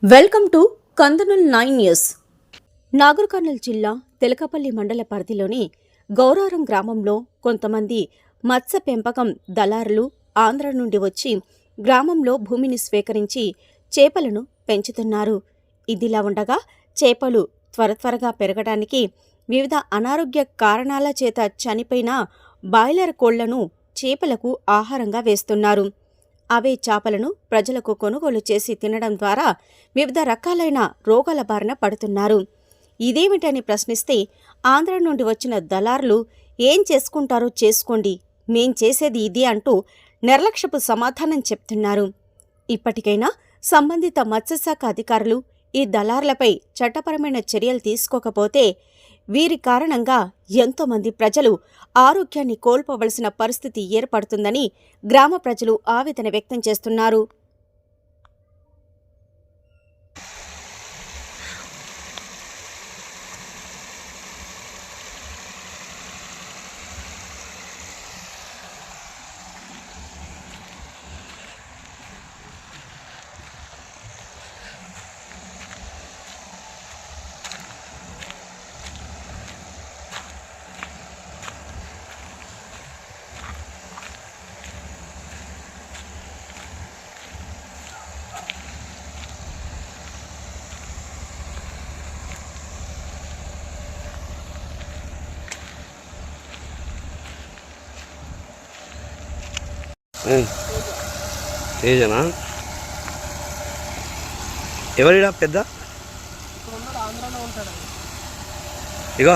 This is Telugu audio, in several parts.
Welcome to Kandanool 9 news. Nagar Kurnool జిల్లా తెలకపల్లి మండల పరిధిలోని గౌరారం గ్రామంలో కొంతమంది మత్స్య పెంపకం దళారులు ఆంధ్ర నుండి వచ్చి గ్రామంలో భూమిని స్వీకరించి చేపలను పెంచుతున్నారు. ఇదిలా ఉండగా చేపలు త్వరగా పెరగడానికి వివిధ అనారోగ్య కారణాల చేత చనిపోయిన బాయిలర్ కోళ్లను చేపలకు ఆహారంగా వేస్తున్నారు. అవే చేపలను ప్రజలకు కొనుగోలు చేసి తినడం ద్వారా వివిధ రకాలైన రోగాల బారిన పడుతున్నారు. ఇదేమిటని ప్రశ్నిస్తే ఆంధ్ర నుండి వచ్చిన దళారులు ఏం చేసుకుంటారో చేసుకోండి, మేం చేసేది ఇది అంటూ నిర్లక్ష్యపు సమాధానం చెప్తున్నారు. ఇప్పటికైనా సంబంధిత మత్స్యశాఖ అధికారులు ఈ దళారులపై చట్టపరమైన చర్యలు తీసుకోకపోతే వీరి కారణంగా ఎంతోమంది ప్రజలు ఆరోగ్యాన్ని కోల్పోవలసిన పరిస్థితి ఏర్పడుతుందని గ్రామ ప్రజలు ఆవేదన వ్యక్తం చేస్తున్నారు. తేజనా ఎవరిడా పెద్ద ఇగో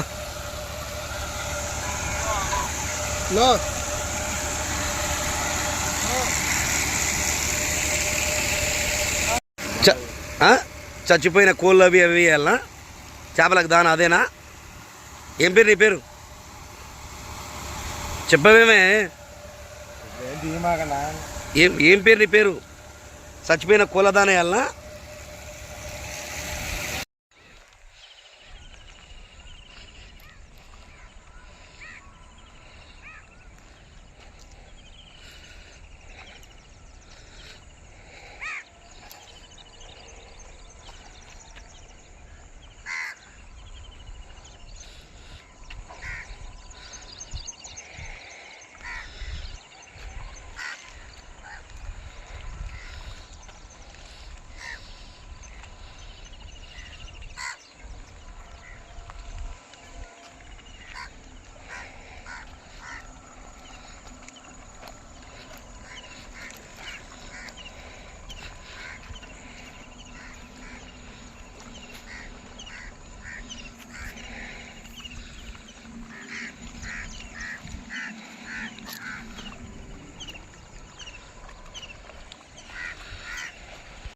చచ్చిపోయిన కోళ్ళు అవి అవి వేయాలనా చేపలకు దానా అదేనా? ఏం పేరు నీ పేరు చెప్పవేమే? ఏం పేరు నీ పేరు? చచ్చిపోయిన కోళ్ళ దానా వేయాలనా?